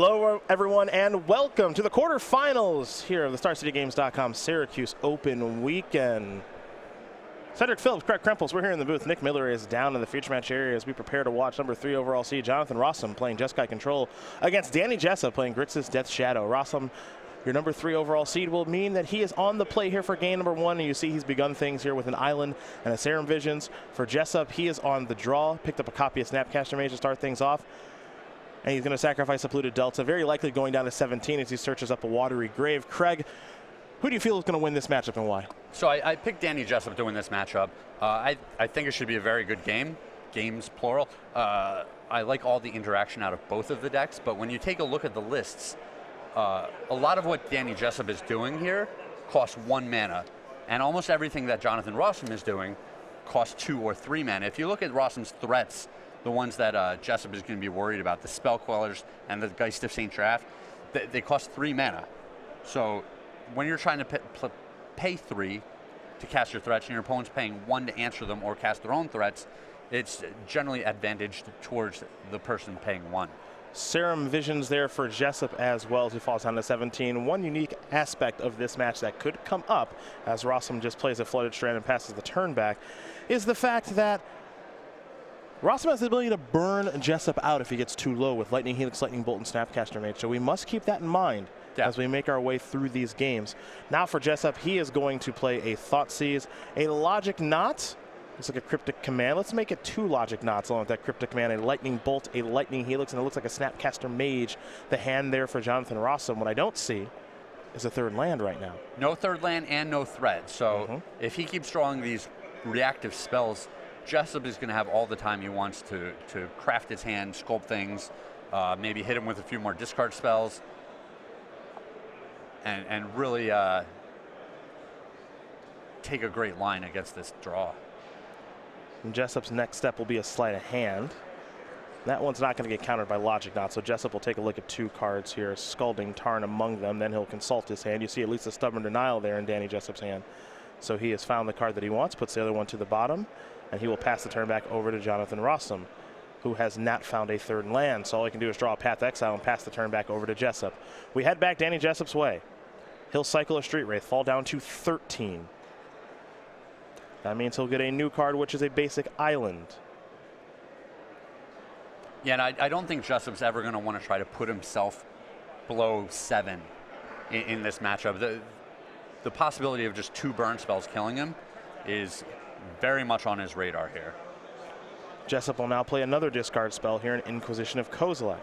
Hello, everyone, and welcome to the quarterfinals here of the StarCityGames.com Syracuse Open Weekend. Cedric Phillips, Craig Krempels, we're here in the booth. Nick Miller is down in the feature match area as we prepare to watch number 3 overall seed Jonathan Rosum playing Jessup Control against Danny Jessup playing Grixis Death Shadow. Rosum, your number 3 overall seed, will mean that he is on the play here for game number 1, and you see he's begun things here with an Island and a Serum Visions. For Jessup, he is on the draw, picked up a copy of Snapcaster Mage to start things off. And he's going to sacrifice a Polluted Delta, very likely going down to 17 as he searches up a Watery Grave. Craig, who do you feel is going to win this matchup and why? So I picked Danny Jessup to win this matchup. I think it should be a very good game, games plural. I like all the interaction out of both of the decks, but when you take a look at the lists, a lot of what Danny Jessup is doing here costs 1 mana, and almost everything that Jonathan Rosum is doing costs 2 or 3 mana. If you look at Rosum's threats, the ones that Jessup is going to be worried about, the Spell Quellers and the Geist of St. Draft, they cost 3 mana. So when you're trying to pay 3 to cast your threats and your opponent's paying 1 to answer them or cast their own threats, it's generally advantaged towards the person paying 1. Serum Visions there for Jessup as well as he falls down to 17. One unique aspect of this match that could come up as Rosum just plays a Flooded Strand and passes the turn back is the fact that Rosum has the ability to burn Jessup out if he gets too low with Lightning Helix, Lightning Bolt, and Snapcaster Mage. So we must keep that in mind as we make our way through these games. Now for Jessup, he is going to play a Thoughtseize, a Logic Knot. Looks like a Cryptic Command. Let's make it 2 Logic Knots along with that Cryptic Command, a Lightning Bolt, a Lightning Helix, and it looks like a Snapcaster Mage. The hand there for Jonathan Rosum. What I don't see is a 3rd land right now. No 3rd land and no threat. So if he keeps drawing these reactive spells, Jessup is going to have all the time he wants to craft his hand, sculpt things, maybe hit him with a few more discard spells, and really take a great line against this draw. And Jessup's next step will be a Sleight of Hand. That one's not going to get countered by Logic Knot, so Jessup will take a look at 2 cards here, Scalding Tarn among them, then he'll consult his hand. You see at least a Stubborn Denial there in Danny Jessup's hand. So he has found the card that he wants, puts the other one to the bottom, and he will pass the turn back over to Jonathan Rosum, who has not found a 3rd land. So all he can do is draw a Path to Exile and pass the turn back over to Jessup. We head back Danny Jessup's way. He'll cycle a Street Wraith, fall down to 13. That means he'll get a new card, which is a basic Island. Yeah, and I don't think Jessup's ever going to want to try to put himself below 7 in this matchup. The possibility of just 2 burn spells killing him is very much on his radar here. Jessup will now play another discard spell here, an Inquisition of Kozilek.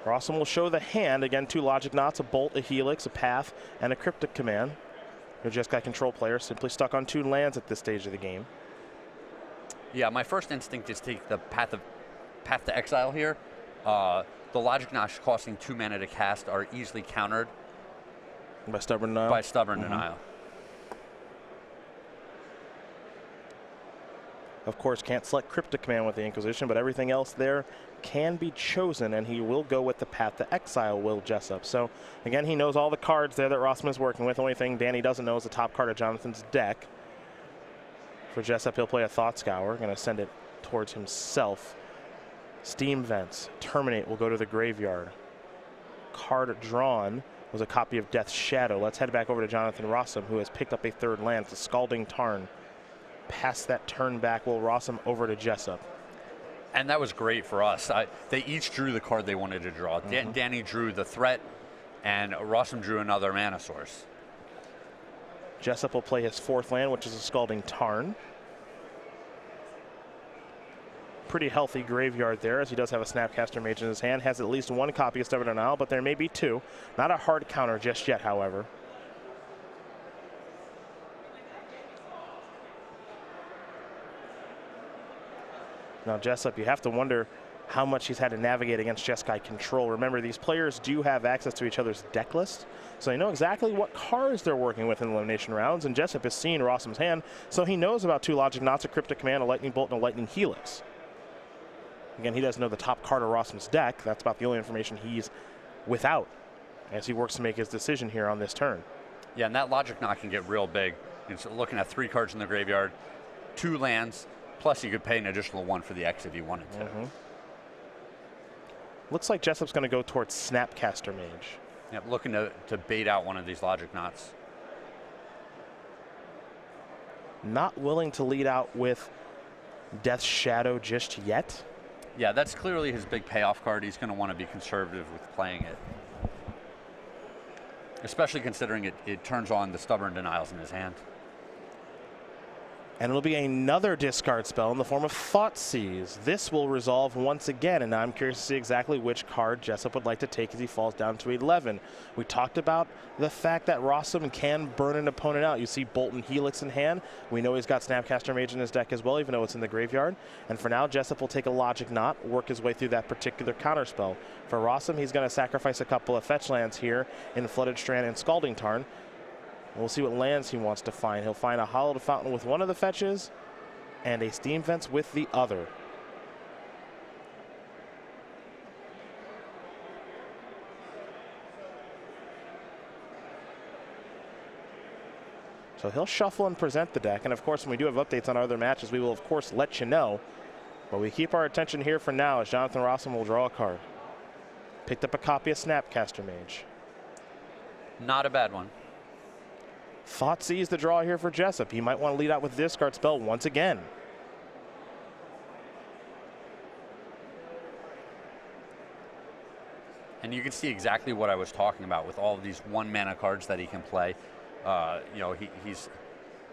Rosum will show the hand, again 2 Logic Knots, a Bolt, a Helix, a Path, and a Cryptic Command. Your Jeskai Control player simply stuck on 2 lands at this stage of the game. Yeah, my first instinct is take the Path to Exile here. The Logic Knots costing 2 mana to cast are easily countered by Stubborn Denial. By Stubborn Denial. Of course, can't select Cryptic Command with the Inquisition, but everything else there can be chosen, and he will go with the Path to Exile, will Jessup. So, again, he knows all the cards there that Rosum is working with. The only thing Danny doesn't know is the top card of Jonathan's deck. For Jessup, he'll play a Thought Scour, going to send it towards himself. Steam Vents, Terminate will go to the graveyard. Card drawn was a copy of Death's Shadow. Let's head back over to Jonathan Rosum, who has picked up a 3rd land. It's a Scalding Tarn. Pass that turn back, will Rosum over to Jessup. And that was great for us. They each drew the card they wanted to draw. Danny drew the threat, and Rosum drew another mana source. Jessup will play his 4th land, which is a Scalding Tarn. Pretty healthy graveyard there, as he does have a Snapcaster Mage in his hand. Has at least 1 copy of Stubborn Denial, but there may be 2. Not a hard counter just yet, however. Now Jessup, you have to wonder how much he's had to navigate against Jeskai Control. Remember, these players do have access to each other's deck list, so they know exactly what cards they're working with in elimination rounds, and Jessup has seen Rosum's hand, so he knows about 2 Logic Knots, a Cryptic Command, a Lightning Bolt, and a Lightning Helix. Again, he doesn't know the top card of Rosum's deck. That's about the only information he's without as he works to make his decision here on this turn. Yeah, and that Logic Knot can get real big. It's looking at 3 cards in the graveyard, 2 lands, plus you could pay an additional 1 for the X if you wanted to. Looks like Jessup's going to go towards Snapcaster Mage. Yep, looking to bait out one of these logic knots. Not willing to lead out with Death Shadow just yet. Yeah, that's clearly his big payoff card. He's going to want to be conservative with playing it. Especially considering it turns on the Stubborn Denials in his hand. And it'll be another discard spell in the form of Thoughtseize. This will resolve once again, and I'm curious to see exactly which card Jessup would like to take as he falls down to 11. We talked about the fact that Rosum can burn an opponent out. You see Bolt and Helix in hand. We know he's got Snapcaster Mage in his deck as well, even though it's in the graveyard. And for now, Jessup will take a Logic Knot, work his way through that particular counterspell. For Rosum, he's going to sacrifice a couple of fetch lands here in Flooded Strand and Scalding Tarn. We'll see what lands he wants to find. He'll find a Hollowed Fountain with one of the fetches and a Steam Vents with the other. So he'll shuffle and present the deck. And of course, when we do have updates on our other matches, we will of course let you know. But we keep our attention here for now as Jonathan Rosum will draw a card. Picked up a copy of Snapcaster Mage. Not a bad one. Thoughtseize the draw here for Jessup. He might want to lead out with discard spell once again. And you can see exactly what I was talking about with all of these 1-mana cards that he can play. You know, he's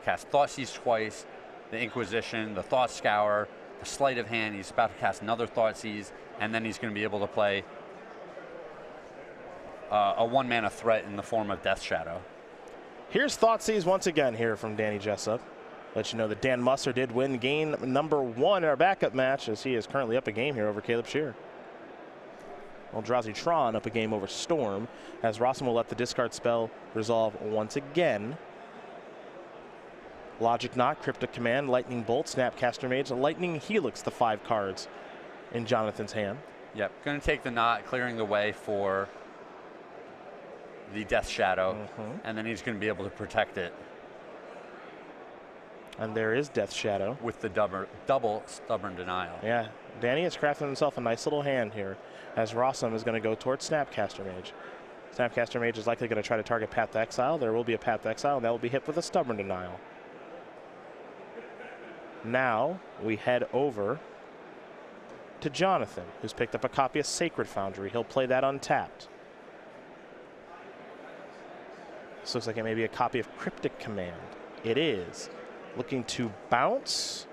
cast Thoughtseize twice, the Inquisition, the Thought Scour, the Sleight of Hand. He's about to cast another Thoughtseize, and then he's going to be able to play a 1-mana threat in the form of Death Shadow. Here's Thoughtseize once again here from Danny Jessup. Let you know that Dan Musser did win game number 1 in our backup match, as he is currently up a game here over Caleb Shearer. Eldrazi Tron up a game over Storm, as Rosum will let the discard spell resolve once again. Logic Knot, Cryptic Command, Lightning Bolt, Snapcaster Mage, Lightning Helix, the 5 cards in Jonathan's hand. Yep, going to take the knot, clearing the way for the Death Shadow, and then he's going to be able to protect it. And there is Death Shadow. With the double Stubborn Denial. Yeah, Danny has crafted himself a nice little hand here, as Rosum is going to go towards Snapcaster Mage. Snapcaster Mage is likely going to try to target Path to Exile. There will be a Path to Exile, and that will be hit with a Stubborn Denial. Now we head over to Jonathan, who's picked up a copy of Sacred Foundry. He'll play that untapped. This looks like it may be a copy of Cryptic Command. It is. Looking to bounce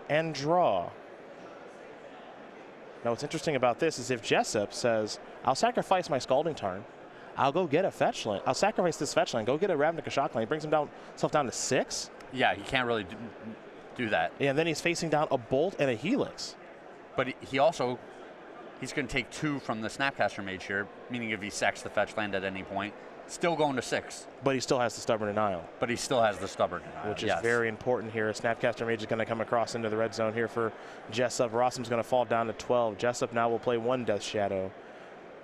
and draw. Now what's interesting about this is if Jessup says, I'll sacrifice my Scalding Tarn, I'll go get a fetch land. I'll sacrifice this fetch land, go get a Ravnica Shock land. He brings himself down to 6. Yeah, he can't really do that. Yeah, and then he's facing down a Bolt and a Helix. But he's going to take 2 from the Snapcaster Mage here, meaning if he sacks the fetch land at any point, still going to 6. But he still has the Stubborn Denial. But he still has the Stubborn Denial, which is very important here. Snapcaster Mage is going to come across into the red zone here for Jessup. Rosum's going to fall down to 12. Jessup now will play 1 Death Shadow.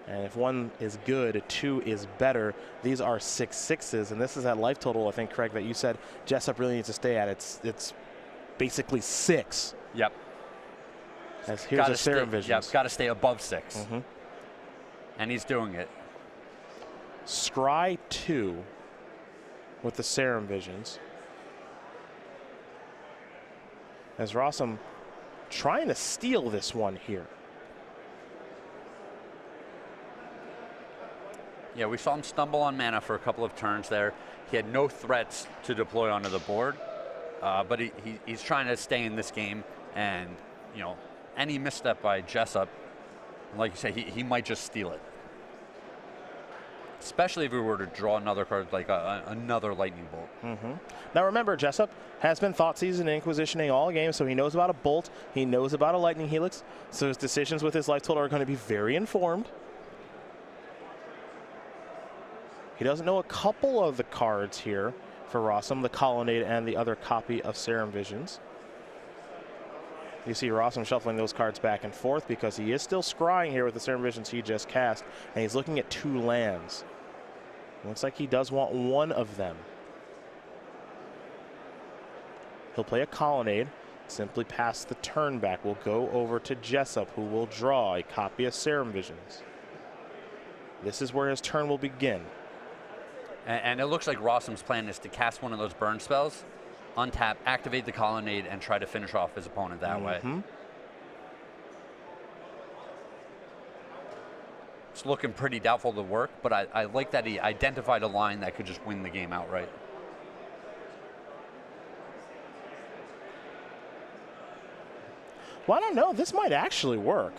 And if 1 is good, 2 is better. These are 6/6s, and this is that life total, I think, Craig, that you said Jessup really needs to stay at. It's basically 6. Yep. As here's a Serum Vision. Yep, got to stay above 6. And he's doing it. Scry 2 with the Serum Visions. As Rosum trying to steal this one here. Yeah, we saw him stumble on mana for a couple of turns there. He had no threats to deploy onto the board, but he's trying to stay in this game, and you know, any misstep by Jessup, like you say, he might just steal it. Especially if we were to draw another card like another Lightning Bolt. Now remember, Jessup has been Thoughtseize and Inquisitioning all game, so he knows about a Bolt, he knows about a Lightning Helix, so his decisions with his life total are going to be very informed. He doesn't know a couple of the cards here for Rosum, the Colonnade and the other copy of Serum Visions. You see Rosum shuffling those cards back and forth because he is still scrying here with the Serum Visions he just cast, and he's looking at 2 lands. Looks like he does want 1 of them. He'll play a Colonnade. Simply pass the turn back. We'll go over to Jessup, who will draw a copy of Serum Visions. This is where his turn will begin. And it looks like Rosum's plan is to cast one of those burn spells, untap, activate the Colonnade, and try to finish off his opponent that way. It's looking pretty doubtful to work, but I like that he identified a line that could just win the game outright. Well, I don't know. This might actually work.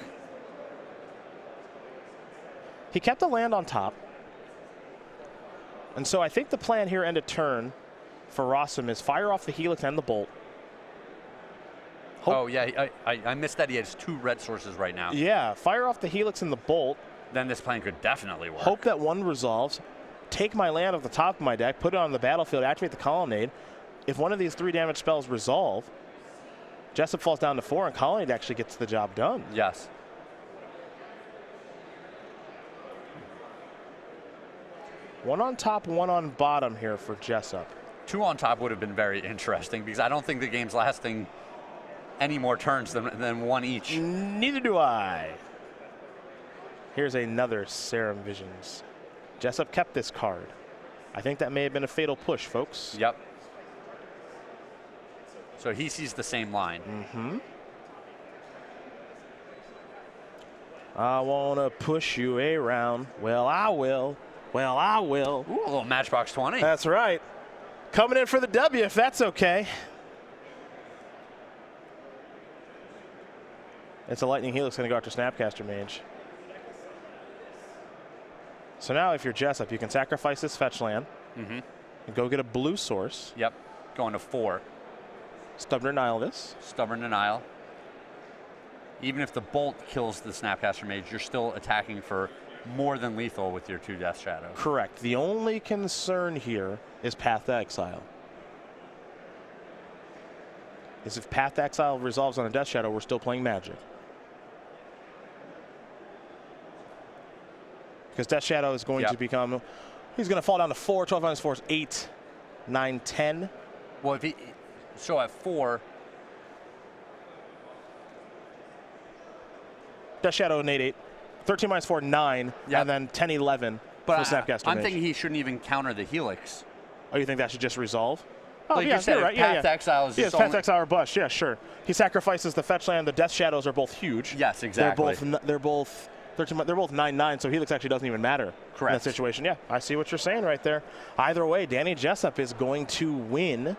He kept the land on top. And so I think the plan here end of turn for Rosum is fire off the Helix and the Bolt. Oh, yeah. I missed that he has 2 red sources right now. Yeah, fire off the Helix and the Bolt. Then this plan could definitely work. Hope that one resolves. Take my land off the top of my deck, put it on the battlefield, activate the Colonnade. If one of these 3 damage spells resolve, Jessup falls down to 4, and Colonnade actually gets the job done. Yes. One on top, one on bottom here for Jessup. 2 on top would have been very interesting because I don't think the game's lasting any more turns than 1 each. Neither do I. Here's another Serum Visions. Jessup kept this card. I think that may have been a fatal push, folks. Yep. So he sees the same line. I want to push you around. Well, I will. Well, I will. Ooh, a little Matchbox 20. That's right. Coming in for the W, if that's okay. It's a Lightning Helix going to go after Snapcaster Mage. So now if you're Jessup, you can sacrifice this fetch land and go get a blue source. Yep, going to 4. Stubborn Denial this. Stubborn Denial. Even if the Bolt kills the Snapcaster Mage, you're still attacking for more than lethal with your 2 Death Shadows. Correct. The only concern here is Path to Exile. Is if Path to Exile resolves on a Death Shadow, we're still playing Magic. Because Death Shadow is going to become, he's going to fall down to 4, 12 minus 4 is 8, 9, 10. Well, if he, so at 4. Death Shadow, Nate 8. 13 minus 4, 9. And then 10, 11 for Snapcaster I'm Mage. thinking he shouldn't even counter the Helix. Oh, you think that should just resolve? Oh, like yeah, you said, you're right. Path to Exile is Path to Exile or Bust. Yeah, sure. He sacrifices the fetch land. The Death Shadows are both huge. Yes, exactly. They're both 13, they're both 9/9, so Helix actually doesn't even matter. Correct. In that situation. Yeah, I see what you're saying right there. Either way, Danny Jessup is going to win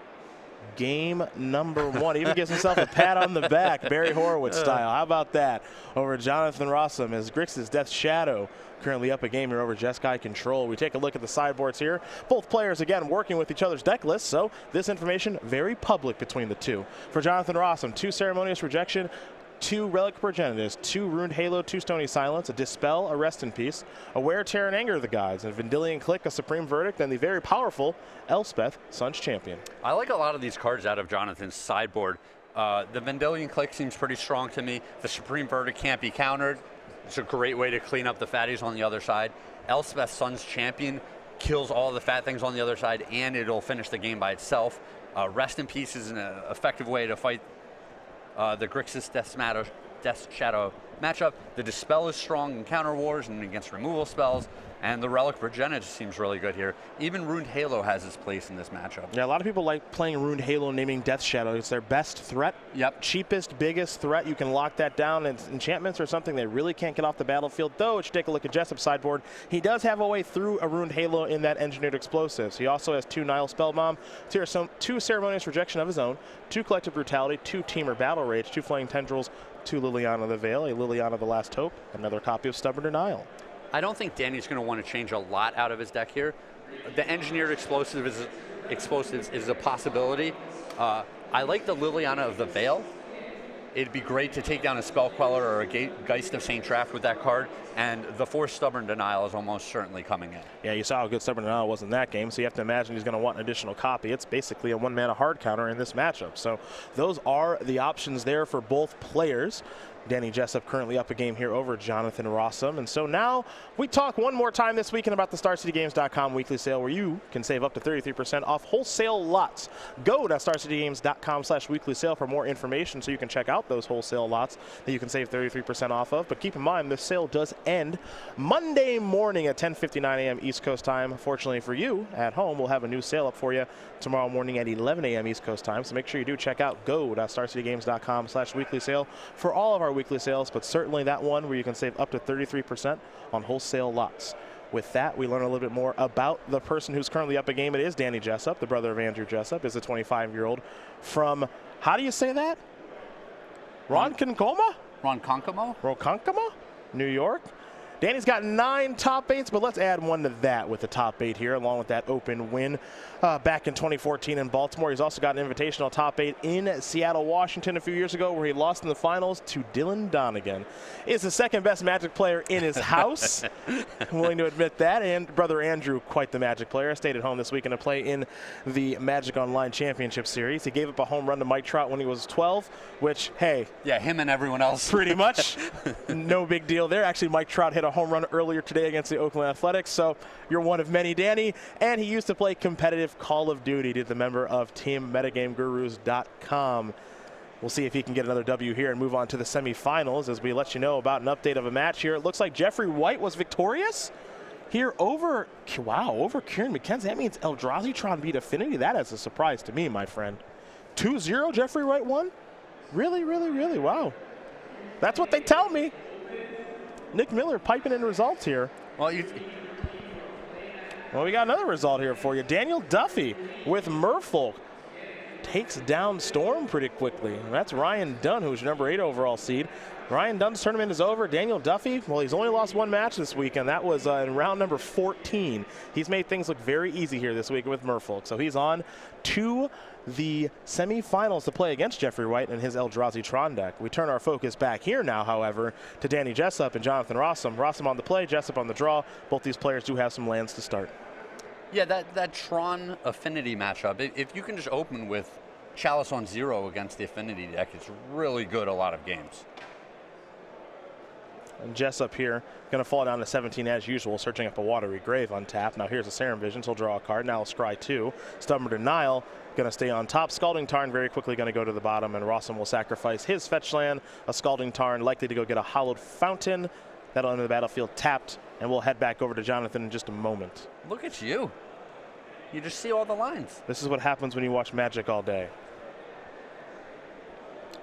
game number 1. He even gives himself a pat on the back, Barry Horowitz style. How about that? Over Jonathan Rosum as Grix's Death Shadow currently up a game here over Jeskai Control. We take a look at the sideboards here. Both players, again, working with each other's deck lists, so this information very public between the two. For Jonathan Rosum, 2 Ceremonious Rejection, 2 Relic Progenitors, 2 Ruined Halo, 2 Stony Silence, a Dispel, a Rest in Peace, a Wear, Tear, and Anger of the Gods, a Vendilion Click, a Supreme Verdict, and the very powerful Elspeth, Sun's Champion. I like a lot of these cards out of Jonathan's sideboard. The Vendilion Click seems pretty strong to me. The Supreme Verdict can't be countered. It's a great way to clean up the fatties on the other side. Elspeth, Sun's Champion, kills all the fat things on the other side, and it'll finish the game by itself. Rest in Peace is an effective way to fight the Grixis Death Shadow matchup. The Dispel is strong in counter wars and against removal spells, and the Relic Progenitor seems really good here. Even Ruined Halo has its place in this matchup. Yeah, a lot of people like playing Ruined Halo, naming Death Shadow. It's their best threat. Yep. Cheapest, biggest threat. You can lock that down. And enchantments are something they really can't get off the battlefield, though. If you take a look at Jessup's sideboard, he does have a way through a Ruined Halo in that Engineered Explosives. He also has 2 Nile Spellbomb, 2 Ceremonious Rejection of his own, 2 Collective Brutality, 2 Teamer Battle Rage, 2 Flaying Tendrils, 2 Liliana the Veil, a Liliana the Last Hope, another copy of Stubborn Denial. I don't think Danny's going to want to change a lot out of his deck here. The Engineered Explosives is a possibility. I like the Liliana of the Veil. It'd be great to take down a Spell Queller or a Geist of St. Traft with that card, and the 4 Stubborn Denial is almost certainly coming in. Yeah, you saw how good Stubborn Denial was in that game, so you have to imagine he's going to want an additional copy. It's basically a 1-mana hard counter in this matchup. So those are the options there for both players. Danny Jessup currently up a game here over Jonathan Rosum. And so now we talk one more time this weekend about the StarCityGames.com weekly sale where you can save up to 33% off wholesale lots. Go to StarCityGames.com/weekly sale for more information so you can check out those wholesale lots that you can save 33% off of. But keep in mind, this sale does end Monday morning at 10:59 a.m. East Coast time. Fortunately for you at home, we'll have a new sale up for you tomorrow morning at 11 a.m. East Coast time. So make sure you do check out go.starcitygames.com/weekly sale for all of our weekly sales, but certainly that one where you can save up to 33% on wholesale lots. With that, we learn a little bit more about the person who's currently up a game. It is Danny Jessup, the brother of Andrew Jessup, is a 25-year-old from, how do you say that? Ronkonkoma, New York. Danny's got 9 top 8s, but let's add one to that with the top 8 here, along with that open win back in 2014 in Baltimore. He's also got an invitational top 8 in Seattle, Washington a few years ago, where he lost in the finals to Dylan Donegan. Is the second best Magic player in his house. I'm willing to admit that. And brother Andrew, quite the Magic player, stayed at home this weekend to play in the Magic Online Championship Series. He gave up a home run to Mike Trout when he was 12, which, hey. Yeah, him and everyone else. Pretty much. No big deal there. Actually, Mike Trout hit a home run earlier today against the Oakland Athletics, so you're one of many, Danny. And he used to play competitive Call of Duty, to the member of TeamMetaGameGurus.com. We'll see if he can get another W here and move on to the semifinals as we let you know about an update of a match here. It looks like Jeffrey White was victorious here over, over Kieran McKenzie. That means Eldrazi beat Affinity. That is a surprise to me, my friend. 2-0, Jeffrey White won? Really, really, really? Wow. That's what they tell me. Nick Miller piping in results here. Well, we got another result here for you. Daniel Duffy with Merfolk takes down Storm pretty quickly. And that's Ryan Dunn, who's your number 8 overall seed. Ryan Dunn's tournament is over. Daniel Duffy, well, he's only lost 1 match this weekend. That was in round number 14. He's made things look very easy here this week with Merfolk. So he's on to the semifinals to play against Jeffrey White and his Eldrazi Tron deck. We turn our focus back here now, however, to Danny Jessup and Jonathan Rosum. Rosum on the play, Jessup on the draw. Both these players do have some lands to start. Yeah, that Tron Affinity matchup, if you can just open with Chalice on 0 against the Affinity deck, it's really good a lot of games. And Jessup here going to fall down to 17 as usual, searching up a Watery Grave on tap. Now here's a Serum Visions. He'll draw a card. Now he'll scry 2. Stubborn Denial going to stay on top. Scalding Tarn very quickly going to go to the bottom, and Rosum will sacrifice his fetch land. A Scalding Tarn likely to go get a Hallowed Fountain. That'll enter the battlefield tapped, and we'll head back over to Jonathan in just a moment. Look at you. You just see all the lines. This is what happens when you watch Magic all day.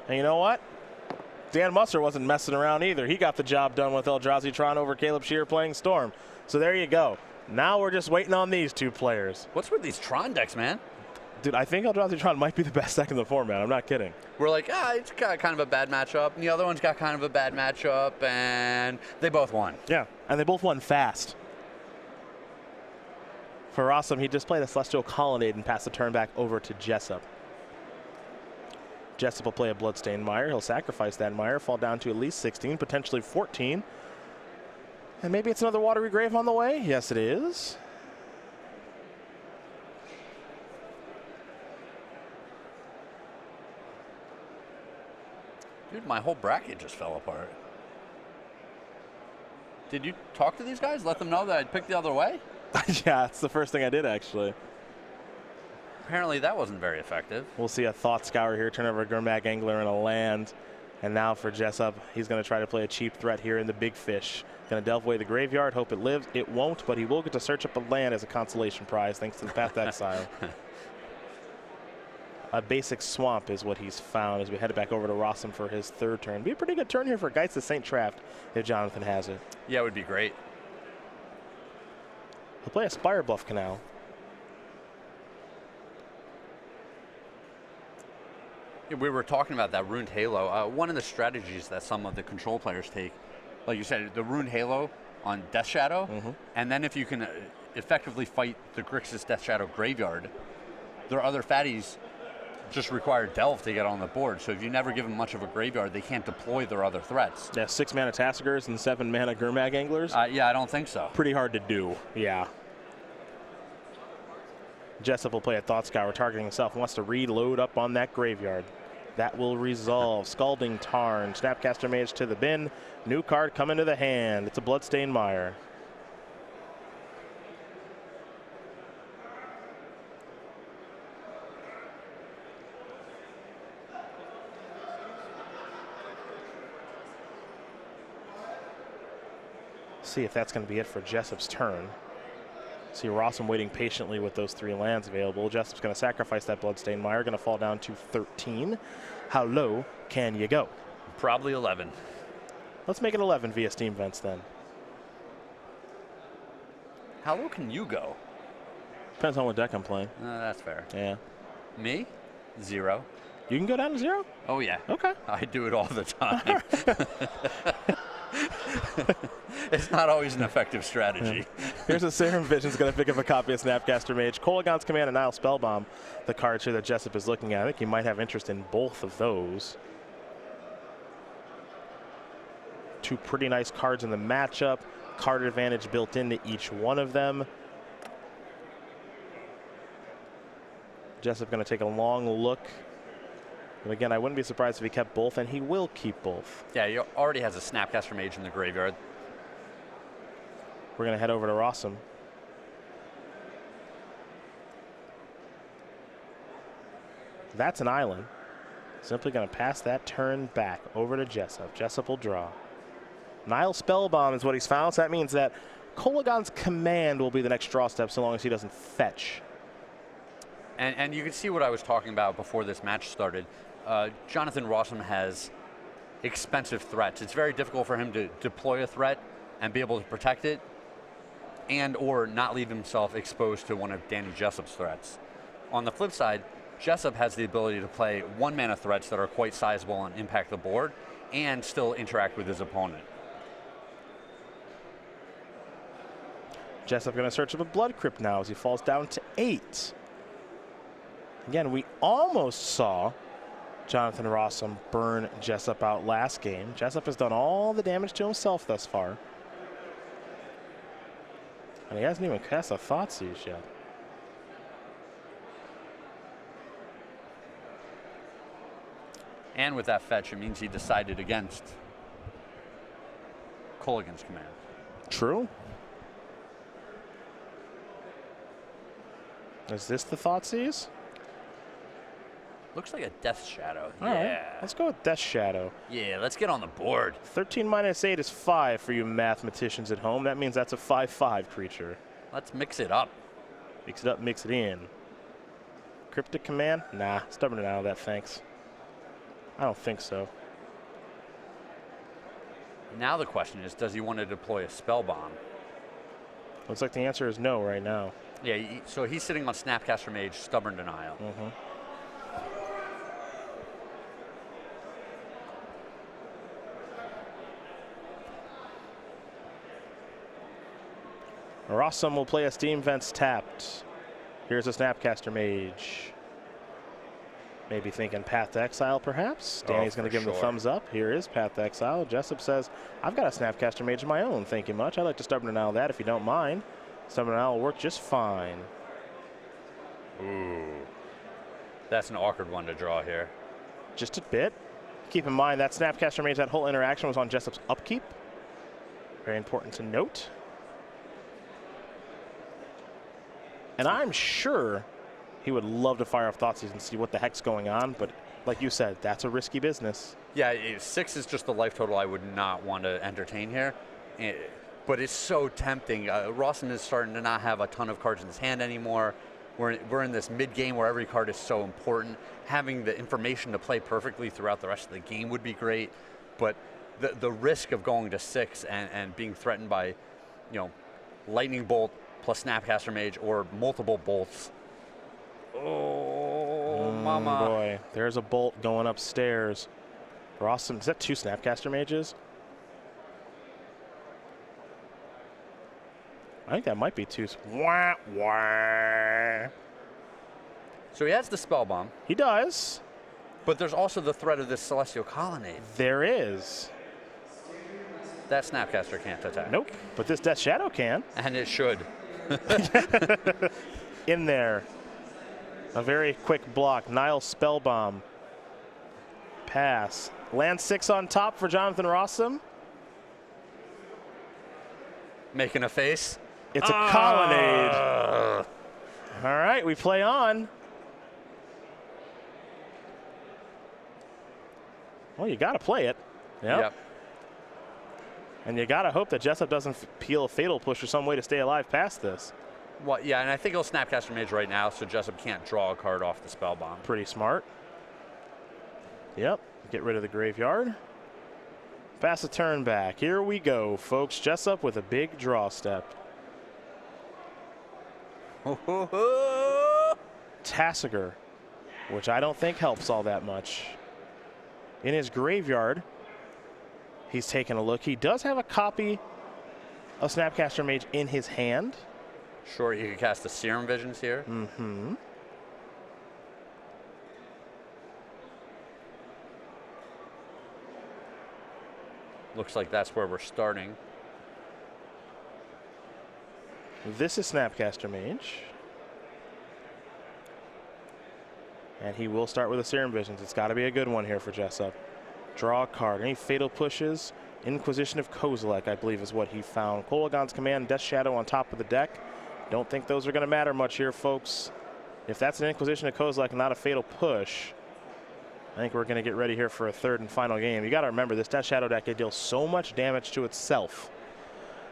And you know what? Dan Musser wasn't messing around either. He got the job done with Eldrazi Tron over Caleb Shear playing Storm. So there you go. Now we're just waiting on these 2 players. What's with these Tron decks, man? Dude, I think Eldrazi Tron might be the best deck in the format. I'm not kidding. We're like, it's got kind of a bad matchup, and the other one's got kind of a bad matchup, and they both won. Yeah, and they both won fast. For Rosum, he just played a Celestial Colonnade and passed the turn back over to Jessup. Jessup will play a Bloodstained Mire. He'll sacrifice that Mire, fall down to at least 16, potentially 14. And maybe it's another Watery Grave on the way. Yes, it is. Dude, my whole bracket just fell apart. Did you talk to these guys? Let them know that I'd pick the other way? Yeah, that's the first thing I did, actually. Apparently that wasn't very effective. We'll see a Thought Scour here, turn over a Gurmag Angler and a land. And now for Jessup, he's going to try to play a cheap threat here in the Big Fish. Going to delve away the graveyard, hope it lives. It won't, but he will get to search up a land as a consolation prize thanks to the Path to Exile. A basic swamp is what he's found as we head back over to Rosum for his 3rd turn. Be a pretty good turn here for Geist of St. Traft if Jonathan has it. Yeah, it would be great. He'll play a Spire Bluff Canal. We were talking about that Ruined Halo. One of the strategies that some of the control players take, like you said, the Ruined Halo on Death Shadow, and then if you can effectively fight the Grixis Death Shadow graveyard, their other fatties just require Delve to get on the board. So if you never give them much of a graveyard, they can't deploy their other threats. Yeah, 6 mana Tassigurs and 7 mana Gurmag Anglers. Yeah, I don't think so. Pretty hard to do, yeah. Jessup will play a Thought Scour, targeting himself, and wants to reload up on that graveyard. That will resolve. Scalding Tarn. Snapcaster Mage to the bin. New card coming to the hand. It's a Bloodstained Mire. See if that's going to be it for Jessup's turn. See Rosum waiting patiently with those 3 lands available. Jessup's going to sacrifice that Bloodstained Mire, going to fall down to 13. How low can you go? Probably 11. Let's make it 11 via Steam Vents then. How low can you go? Depends on what deck I'm playing. That's fair. Yeah. Me? 0. You can go down to 0? Oh, yeah. Okay. I do it all the time. It's not always an effective strategy. Yeah. Here's a Serum Vision's going to pick up a copy of Snapcaster Mage. Kolaghan's Command and Nile Spellbomb, the cards here that Jessup is looking at. I think he might have interest in both of those. 2 pretty nice cards in the matchup. Card advantage built into each one of them. Jessup going to take a long look. And again, I wouldn't be surprised if he kept both, and he will keep both. Yeah, he already has a Snapcaster Mage in the graveyard. We're going to head over to Rosum. That's an island. Simply going to pass that turn back over to Jessup. Jessup will draw. Nile Spellbomb is what he's found, so that means that Kolaghan's Command will be the next draw step so long as he doesn't fetch. And you can see what I was talking about before this match started. Jonathan Rosum has expensive threats. It's very difficult for him to deploy a threat and be able to protect it and or not leave himself exposed to one of Danny Jessup's threats. On the flip side, Jessup has the ability to play 1-mana threats that are quite sizable and impact the board and still interact with his opponent. Jessup going to search up a Blood Crypt now as he falls down to 8. Again, we almost saw Jonathan Rosum burn Jessup out last game. Jessup has done all the damage to himself thus far. And he hasn't even cast a Thoughtseize yet. And with that fetch, it means he decided against Kolaghan's Command. True. Is this the Thoughtseize? Looks like a Death Shadow. All right, let's go with Death Shadow. Yeah, let's get on the board. 13 minus 8 is 5 for you mathematicians at home. That means that's a 5/5 creature. Let's mix it up. Mix it up, mix it in. Cryptic Command? Nah, stubborn it out of that, thanks. I don't think so. Now the question is, does he want to deploy a Spell Bomb? Looks like the answer is no right now. Yeah, so he's sitting on Snapcaster Mage, Stubborn Denial. Rosum will play a Steam Vents tapped. Here's a Snapcaster Mage. Maybe thinking Path to Exile, perhaps. Danny's going to give him the thumbs up. Here is Path to Exile. Jessup says, I've got a Snapcaster Mage of my own, thank you much. I'd like to Stubborn Denial that if you don't mind. Stubborn Denial will work just fine. Ooh. That's an awkward one to draw here. Just a bit. Keep in mind that Snapcaster Mage, that whole interaction was on Jessup's upkeep. Very important to note. And I'm sure he would love to fire off Thoughtseize and see what the heck's going on, but like you said, that's a risky business. Yeah, 6 is just the life total I would not want to entertain here. But it's so tempting. Rosum is starting to not have a ton of cards in his hand anymore. We're in this mid-game where every card is so important. Having the information to play perfectly throughout the rest of the game would be great, but the risk of going to 6 and being threatened by, you know, Lightning Bolt plus Snapcaster Mage or multiple bolts. Oh, mama. Boy, there's a bolt going upstairs. Rosum, is that 2 Snapcaster Mages? I think that might be 2. Wah, wah. So he has the Spell Bomb. He does. But there's also the threat of this Celestial Colonnade. There is. That Snapcaster can't attack. Nope, but this Death Shadow can. And it should. In there. A very quick block. Nile Spellbomb. pass. Land 6 on top for Jonathan Rosum. Making a face. It's a colonnade. All right, we play on. Well, you got to play it. Yep. And you got to hope that Jessup doesn't peel a fatal push or some way to stay alive past this. Well, yeah, and I think he'll Snapcaster Mage right now, so Jessup can't draw a card off the spell bomb. Pretty smart. Yep. Get rid of the graveyard. Pass a turn back. Here we go, folks. Jessup with a big draw step. Tasigur, which I don't think helps all that much. In his graveyard, he's taking a look. He does have a copy of Snapcaster Mage in his hand. Sure, you could cast the Serum Visions here. Mm-hmm. Looks like that's where we're starting. This is Snapcaster Mage. And he will start with a Serum Visions. It's got to be a good one here for Jessup. Draw a card. Any fatal pushes? Inquisition of Kozilek, I believe, is what he found. Kolaghan's Command, Death Shadow on top of the deck. Don't think those are going to matter much here, folks. If that's an Inquisition of Kozilek and not a fatal push, I think we're going to get ready here for a third and final game. You got to remember, this Death Shadow deck, it deals so much damage to itself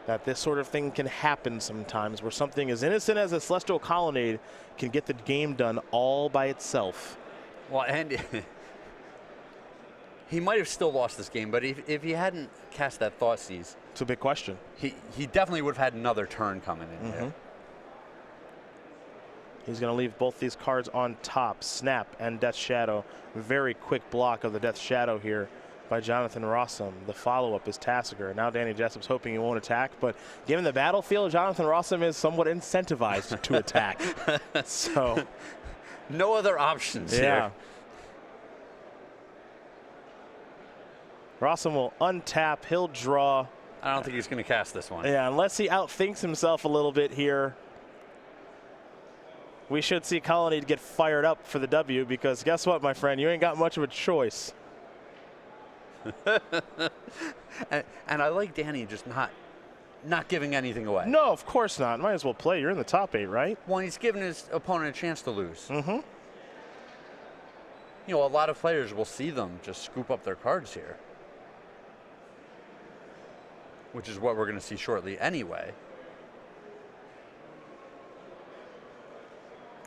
that this sort of thing can happen sometimes, where something as innocent as a Celestial Colonnade can get the game done all by itself. Well, and he might have still lost this game, but if he hadn't cast that Thoughtseize, it's a big question. He definitely would have had another turn coming in here. He's going to leave both these cards on top, Snap and Death Shadow. Very quick block of the Death Shadow here by Jonathan Rosum. The follow-up is Tasigur. Now Danny Jessup's hoping he won't attack, but given the battlefield, Jonathan Rosum is somewhat incentivized to attack. So, no other options here. Rosum will untap. He'll draw. I don't think he's going to cast this one. Yeah, unless he outthinks himself a little bit here. We should see Colonnade get fired up for the W, because guess what, my friend? You ain't got much of a choice. and I like Danny just not giving anything away. No, of course not. Might as well play. You're in the top 8, right? Well, he's giving his opponent a chance to lose. Mm-hmm. You know, a lot of players will see them just scoop up their cards here, which is what we're going to see shortly anyway.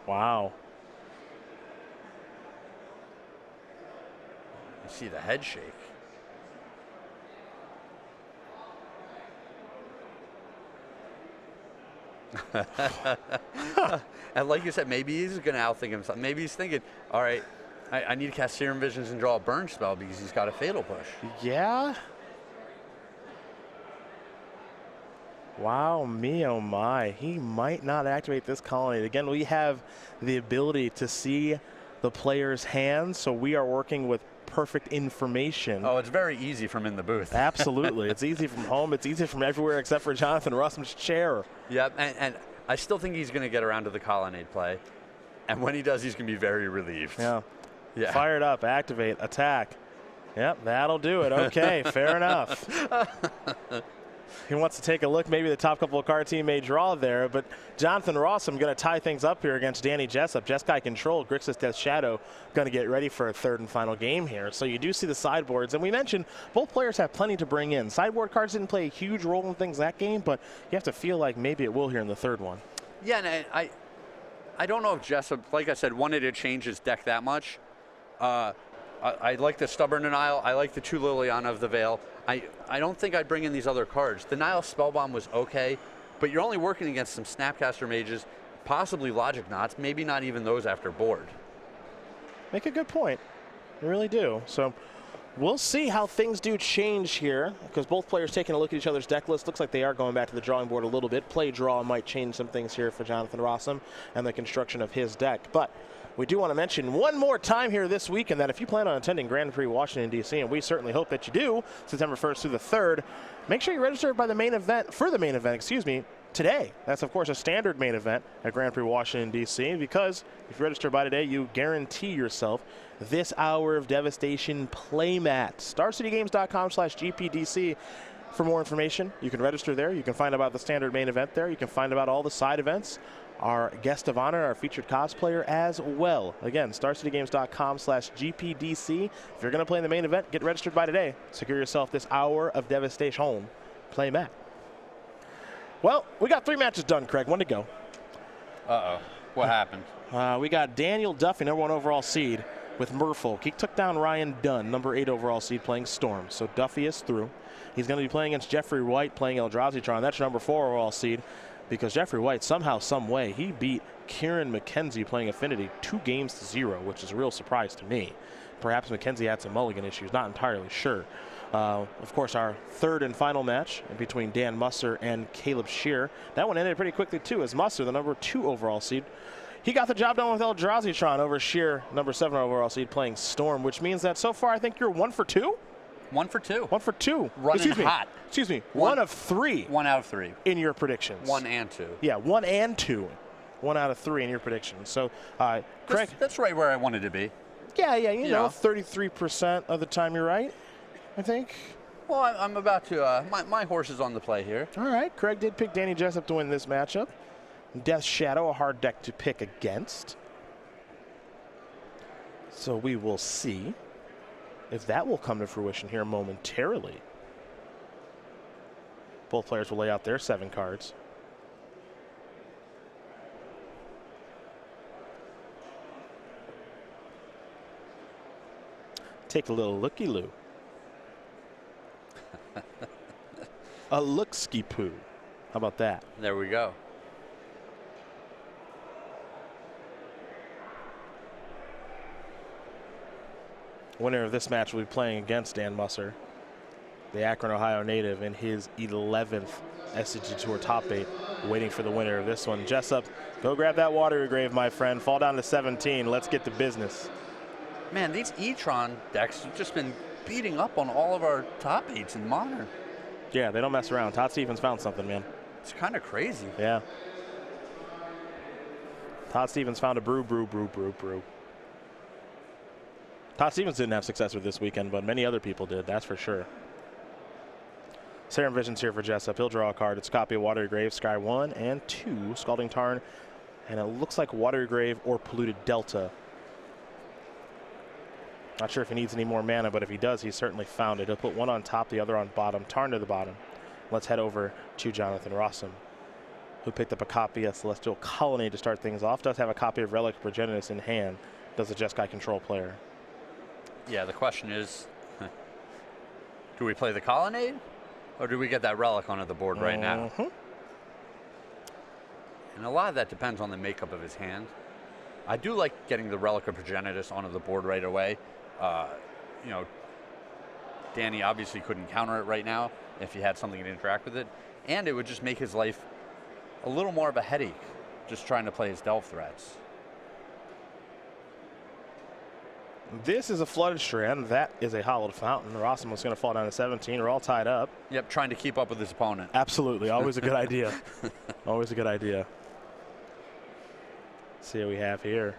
Wow. You see the head shake. And like you said, maybe he's going to outthink himself. Maybe he's thinking, all right, I need to cast Serum Visions and draw a burn spell because he's got a fatal push. Yeah. Wow, me oh my. He might not activate this colonnade. Again, we have the ability to see the player's hands, so we are working with perfect information. Oh, it's very easy from in the booth. Absolutely. It's easy from home. It's easy from everywhere except for Jonathan Rosum's chair. Yep, and I still think he's going to get around to the colonnade play. And when he does, he's going to be very relieved. Yeah. Yeah. Fired up, activate, attack. Yep, that'll do it. Okay, fair enough. He wants to take a look. Maybe the top couple of cards he may draw there, but Jonathan Rosum going to tie things up here against Danny Jessup. Jeskai controlled. Grixis Death Shadow going to get ready for a third and final game here. So you do see the sideboards, and we mentioned both players have plenty to bring in. Sideboard cards didn't play a huge role in things that game, but you have to feel like maybe it will here in the third one. Yeah, and I don't know if Jessup, like I said, wanted to change his deck that much. I like the Stubborn Denial. I like the 2 Liliana of the Veil. I don't think I'd bring in these other cards. The Nile Spellbomb was okay, but you're only working against some Snapcaster Mages, possibly Logic Knots, maybe not even those after board. Make a good point. You really do. So we'll see how things do change here, because both players taking a look at each other's deck list. Looks like they are going back to the drawing board a little bit. Play draw might change some things here for Jonathan Rosum and the construction of his deck. But we do want to mention one more time here this weekend that if you plan on attending Grand Prix Washington, D.C., and we certainly hope that you do, September 1st through the 3rd, make sure you register by the main event, for the main event, today. That's, of course, a standard main event at Grand Prix Washington, D.C., because if you register by today, you guarantee yourself this hour of devastation playmat. StarCityGames.com/GPDC for more information. You can register there. You can find about the standard main event there. You can find about all the side events. Our guest of honor, our featured cosplayer as well. Again, StarCityGames.com/GPDC. If you're going to play in the main event, get registered by today. Secure yourself this hour of devastation playmat. Well, we got 3 matches done, Craig. One to go. Uh-oh. What happened? We got Daniel Duffy, #1 overall seed, with Merfolk. He took down Ryan Dunn, #8 overall seed, playing Storm. So Duffy is through. He's going to be playing against Jeffrey White, playing Eldrazi-tron. That's #4 overall seed, because Jeffrey White, somehow, some way, he beat Kieran McKenzie playing Affinity 2-0, which is a real surprise to me. Perhaps McKenzie had some mulligan issues, not entirely sure. Of course, our third and final match between Dan Musser and Caleb Shear. That one ended pretty quickly, too, as Musser, the #2 overall seed, he got the job done with Eldrazi-tron over Shear, #7 overall seed, playing Storm, which means that so far I think you're 1 for 2? 1 for 2. 1 for 2. Running hot. Excuse me. One of 3. 1 out of 3. In your predictions. 1 and 2. Yeah, 1 and 2. 1 out of 3 in your predictions. So, Craig. That's right where I wanted to be. Yeah, you know, 33% of the time you're right, I think. Well, I'm about to, my horse is on the play here. All right, Craig did pick Danny Jessup to win this matchup. Death Shadow, a hard deck to pick against. So we will see if that will come to fruition here momentarily. Both players will lay out their 7 cards. Take a little looky-loo. A look-ski-poo. How about that? There we go. Winner of this match will be playing against Dan Musser, the Akron, Ohio native, in his 11th SCG Tour top 8, waiting for the winner of this one. Jessup, go grab that watery grave, my friend. Fall down to 17. Let's get to business. Man, these E-Tron decks have just been beating up on all of our top 8s in Modern. Yeah, they don't mess around. Todd Stevens found something, man. It's kind of crazy. Yeah. Todd Stevens found a brew. Todd Stevens didn't have success with this weekend, but many other people did, that's for sure. Serum Vision's here for Jessup. He'll draw a card. It's a copy of Watery Grave, Sky 1 and 2, Scalding Tarn, and it looks like Watery Grave or Polluted Delta. Not sure if he needs any more mana, but if he does, he's certainly found it. He'll put one on top, the other on bottom, Tarn to the bottom. Let's head over to Jonathan Rosum, who picked up a copy of Celestial Colonnade to start things off. Does have a copy of Relic Progenitus in hand. Does a Jeskai control player. Yeah, the question is, do we play the Colonnade, or do we get that Relic onto the board right now? And a lot of that depends on the makeup of his hand. I do like getting the Relic of Progenitus onto the board right away. You know, Danny obviously couldn't counter it right now if he had something to interact with it, and it would just make his life a little more of a headache just trying to play his Delve threats. This is a Flooded Strand. That is a Hollowed Fountain. Rosum was going to fall down to 17. We're all tied up. Yep, trying to keep up with his opponent. Absolutely. Always a good idea. Always a good idea. Let's see what we have here.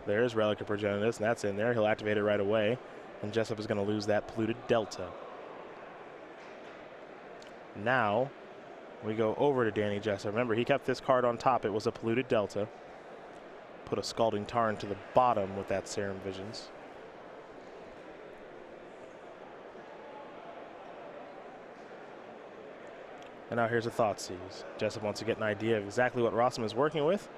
There's Relic of Progenitus, and that's in there. He'll activate it right away. And Jessup is going to lose that Polluted Delta. Now, we go over to Danny Jessup. Remember, he kept this card on top. It was a Polluted Delta. Put a Scalding Tarn to the bottom with that Serum Visions. And now here's a Thoughtseize. Jessup wants to get an idea of exactly what Rosum is working with.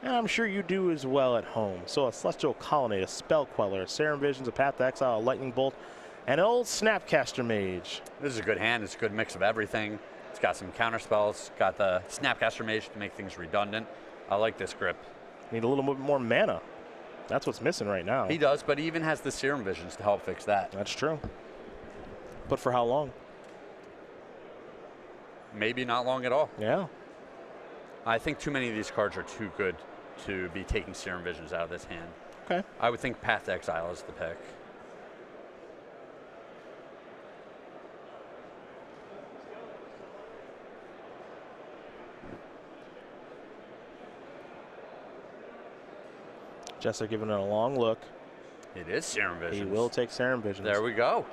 And I'm sure you do as well at home. So a Celestial Colonnade, a Spell Queller, a Serum Visions, a Path to Exile, a Lightning Bolt, and an old Snapcaster Mage. This is a good hand. It's a good mix of everything. It's got some counter spells. Got the Snapcaster Mage to make things redundant. I like this grip. Need a little bit more mana. That's what's missing right now. He does, but he even has the Serum Visions to help fix that. That's true. But for how long? Maybe not long at all. Yeah. I think too many of these cards are too good to be taking Serum Visions out of this hand. Okay. I would think Path to Exile is the pick. Jessup giving it a long look. It is Serum Visions. He will take Serum Visions. There we go.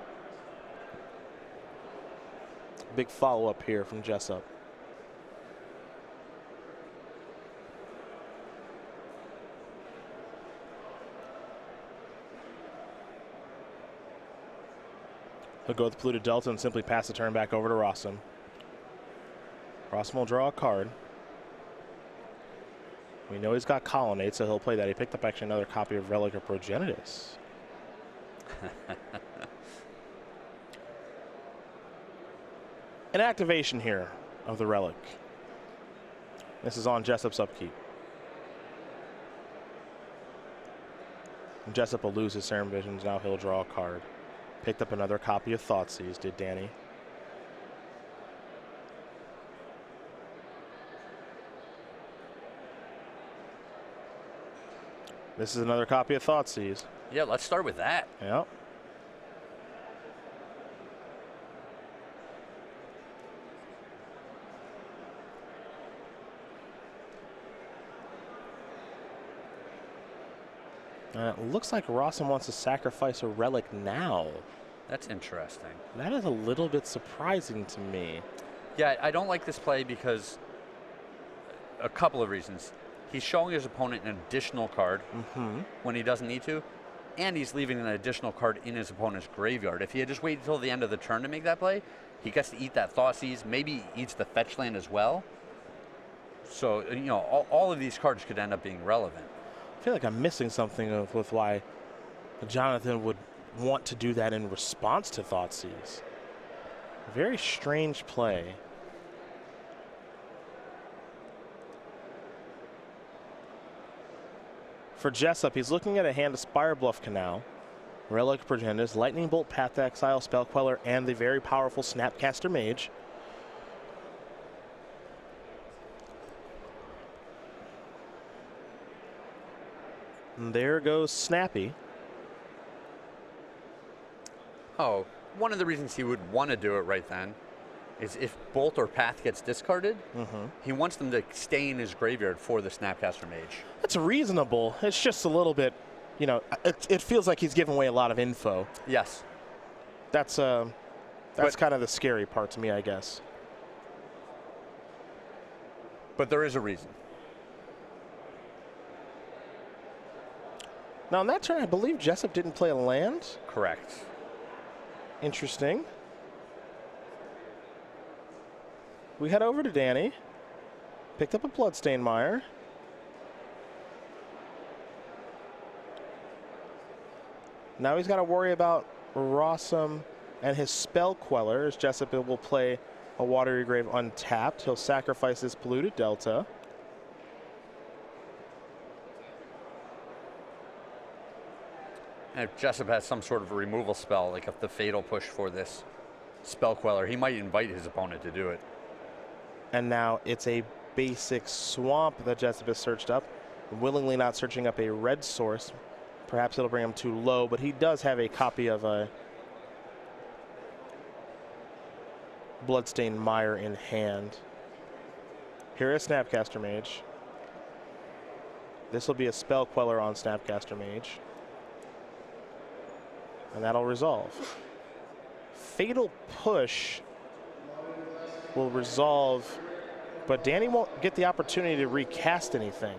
Big follow-up here from Jessup. He'll go with the Polluted Delta and simply pass the turn back over to Rosum. Rosum will draw a card. We know he's got Colonnade, so he'll play that. He picked up actually another copy of Relic of Progenitus. An activation here of the Relic. This is on Jessup's upkeep. And Jessup will lose his Serum Visions. Now he'll draw a card. Picked up another copy of Thoughtseize, did Danny. This is another copy of Thoughtseize. Yeah, let's start with that. Yep. It looks like Rosum wants to sacrifice a Relic now. That's interesting. That is a little bit surprising to me. Yeah, I don't like this play because a couple of reasons. He's showing his opponent an additional card when he doesn't need to, and he's leaving an additional card in his opponent's graveyard. If he had just waited until the end of the turn to make that play, he gets to eat that Thoughtseize, maybe eats the fetch land as well. So, you know, all of these cards could end up being relevant. I feel like I'm missing something with why Jonathan would want to do that in response to Thoughtseize. Very strange play. For Jessup, he's looking at a hand of Spire Bluff Canal, Relic of Progenitus, Lightning Bolt, Path to Exile, Spell Queller, and the very powerful Snapcaster Mage. And there goes Snappy. Oh, one of the reasons he would want to do it right then is if Bolt or Path gets discarded, he wants them to stay in his graveyard for the Snapcaster Mage. That's reasonable. It's just a little bit, you know, it feels like he's giving away a lot of info. Yes. That's kind of the scary part to me, I guess. But there is a reason. Now, on that turn, I believe Jessup didn't play a land. Correct. Interesting. We head over to Danny. Picked up a Bloodstained Mire. Now he's got to worry about Rosum and his Spell Queller, as Jessup will play a Watery Grave untapped. He'll sacrifice his Polluted Delta. And if Jessup has some sort of a removal spell, like if the Fatal Push for this Spell Queller, he might invite his opponent to do it. And now it's a basic swamp that Jessup has searched up, willingly not searching up a red source. Perhaps it'll bring him too low, but he does have a copy of a Bloodstained Mire in hand. Here is Snapcaster Mage. This will be a Spell Queller on Snapcaster Mage. And that'll resolve. Fatal Push will resolve, but Danny won't get the opportunity to recast anything.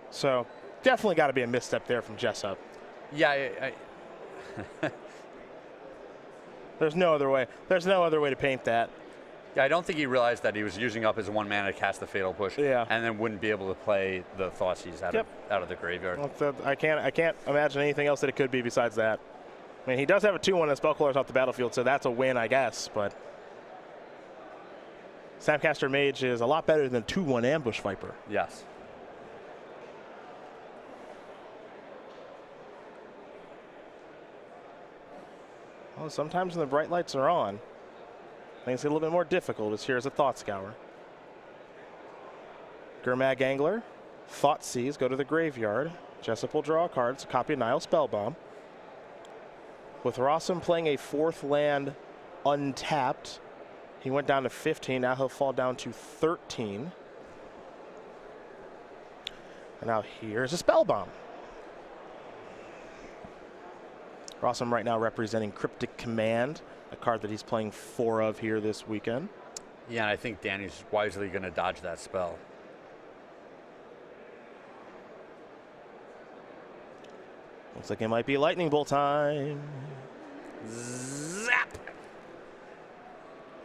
So definitely got to be a misstep there from Jessup. Yeah, There's no other way. There's no other way to paint that. Yeah, I don't think he realized that he was using up his 1 mana to cast the Fatal Push, and then wouldn't be able to play the Thoughtseize out of the graveyard. Well, I can't imagine anything else that it could be besides that. I mean, he does have a 2/1 and Spell Queller's off the battlefield, so that's a win, I guess. But Snapcaster Mage is a lot better than 2/1 Ambush Viper. Yes. Well, sometimes when the bright lights are on, things get a little bit more difficult, as here's a Thought Scour. Gurmag Angler, Thoughtseize go to the graveyard. Jessup will draw a card. It's a copy of Nile Spellbomb. With Rosum playing a 4th land untapped, he went down to 15. Now he'll fall down to 13. And now here's a Spellbomb. Rosum right now representing Cryptic Command, a card that he's playing 4 of here this weekend. Yeah, and I think Danny's wisely going to dodge that spell. Looks like it might be lightning bolt time. Zap!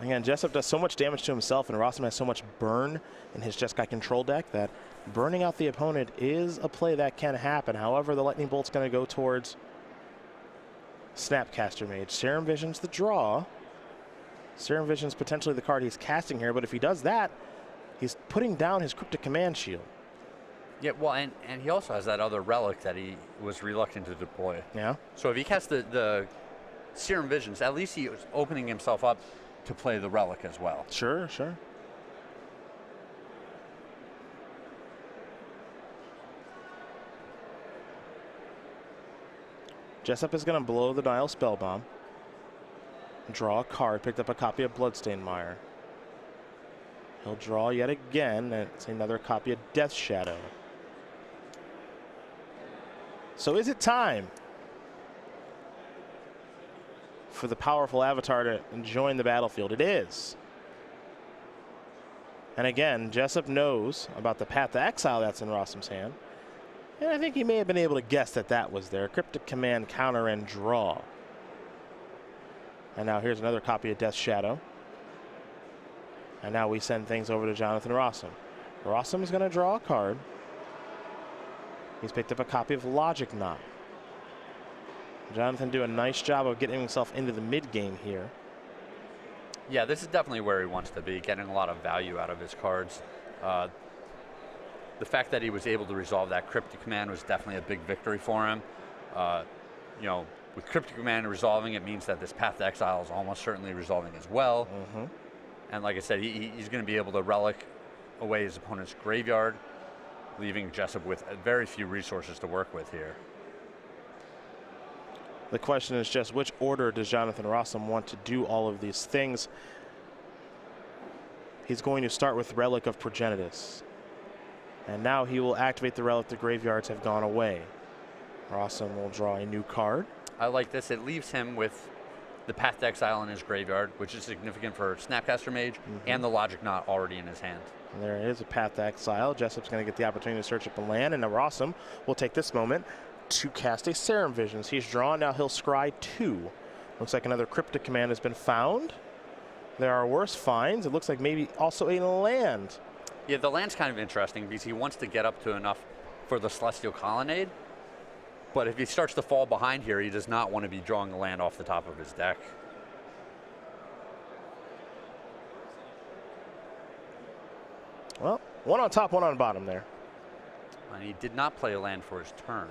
Again, Jessup does so much damage to himself, and Rosum has so much burn in his Jeskai control deck that burning out the opponent is a play that can happen. However, the lightning bolt's going to go towards Snapcaster Mage. Serum Vision's the draw. Serum Vision's potentially the card he's casting here, but if he does that, he's putting down his Cryptic Command shield. Yeah, well, and he also has that other relic that he was reluctant to deploy. Yeah. So if he casts the Serum Visions, at least he was opening himself up to play the relic as well. Sure, sure. Jessup is going to blow the Nile Spellbomb. Draw a card, picked up a copy of Bloodstained Mire. He'll draw yet again, and it's another copy of Death Shadow. So is it time for the powerful avatar to join the battlefield? It is. And again, Jessup knows about the Path to Exile that's in Rosum's hand. And I think he may have been able to guess that that was there. Cryptic Command, counter, and draw. And now here's another copy of Death Shadow. And now we send things over to Jonathan Rosum. Rosum is going to draw a card. He's picked up a copy of Logic Knot. Jonathan do a nice job of getting himself into the mid game here. Yeah, this is definitely where he wants to be, getting a lot of value out of his cards. The fact that he was able to resolve that Cryptic Command was definitely a big victory for him. You know, with Cryptic Command resolving, it means that this Path to Exile is almost certainly resolving as well. And like I said, he's going to be able to relic away his opponent's graveyard, leaving Jessup with very few resources to work with here. The question is just which order does Jonathan Rosum want to do all of these things? He's going to start with Relic of Progenitus. And now he will activate the relic. The graveyards have gone away. Rosum will draw a new card. I like this. It leaves him with the Path to Exile in his graveyard, which is significant for Snapcaster Mage, and the Logic Knot already in his hand. And there is a Path to Exile. Jessup's going to get the opportunity to search up a land, and now Rosum will take this moment to cast a Serum Visions. He's drawn. Now he'll scry 2. Looks like another Cryptic Command has been found. There are worse finds. It looks like maybe also a land. Yeah, the land's kind of interesting because he wants to get up to enough for the Celestial Colonnade. But if he starts to fall behind here, he does not want to be drawing a land off the top of his deck. Well, one on top, one on bottom there. And he did not play a land for his turn.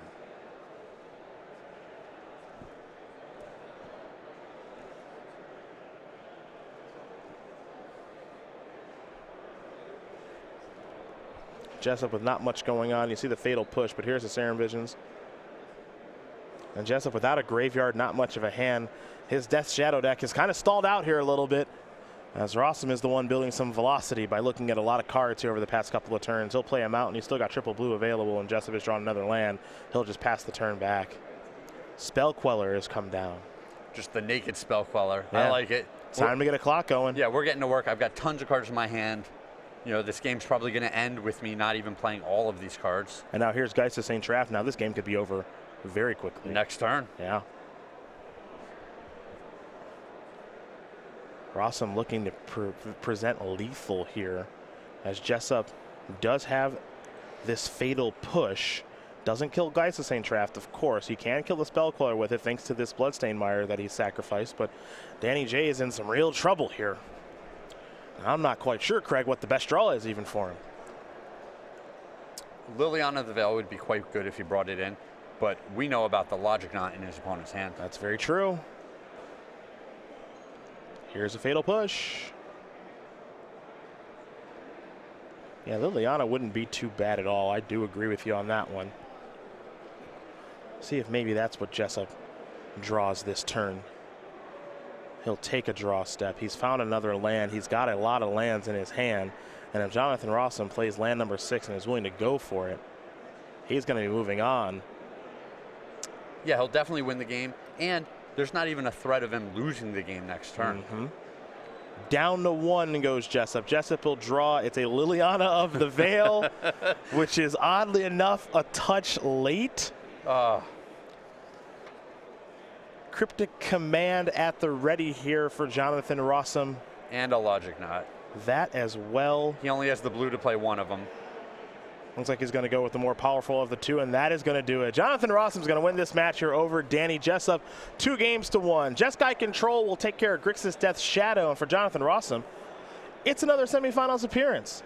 Jessup with not much going on. You see the Fatal Push, but here's the Serum Visions. And Jessup without a graveyard, not much of a hand. His Death Shadow deck is kind of stalled out here a little bit, as Rosum is the one building some velocity by looking at a lot of cards here over the past couple of turns. He'll play him out, and he's still got triple blue available, and Jessup has drawn another land. He'll just pass the turn back. Spell Queller has come down. Just the naked Spell Queller. Yeah. I like it. It's time to get a clock going. Yeah, we're getting to work. I've got tons of cards in my hand. You know, this game's probably going to end with me not even playing all of these cards. And now here's Geist of St. Traff. Now this game could be over very quickly. Next turn. Yeah. Rosum looking to present lethal here, as Jessup does have this Fatal Push. Doesn't kill Geist of St. Traff, of course. He can kill the Spell Queller with it thanks to this Bloodstained Mire that he sacrificed, but Danny J is in some real trouble here. I'm not quite sure, Craig, what the best draw is even for him. Liliana of the Veil would be quite good if he brought it in, but we know about the Logic Knot in his opponent's hand. That's very true. Here's a Fatal Push. Yeah, Liliana wouldn't be too bad at all. I do agree with you on that one. See if maybe that's what Jessup draws this turn. He'll take a draw step. He's found another land. He's got a lot of lands in his hand. And if Jonathan Rosum plays land number 6 and is willing to go for it, he's going to be moving on. Yeah, he'll definitely win the game. And there's not even a threat of him losing the game next turn. Down to 1 goes Jessup. Jessup will draw. It's a Liliana of the Veil, which is oddly enough a touch late. Cryptic Command at the ready here for Jonathan Rosum. And a Logic Knot. That as well. He only has the blue to play one of them. Looks like he's going to go with the more powerful of the two, and that is going to do it. Jonathan Rosum is going to win this match here over Danny Jessup, 2-1. Jeskai Control will take care of Grixis Death's Shadow, and for Jonathan Rosum, it's another semifinals appearance.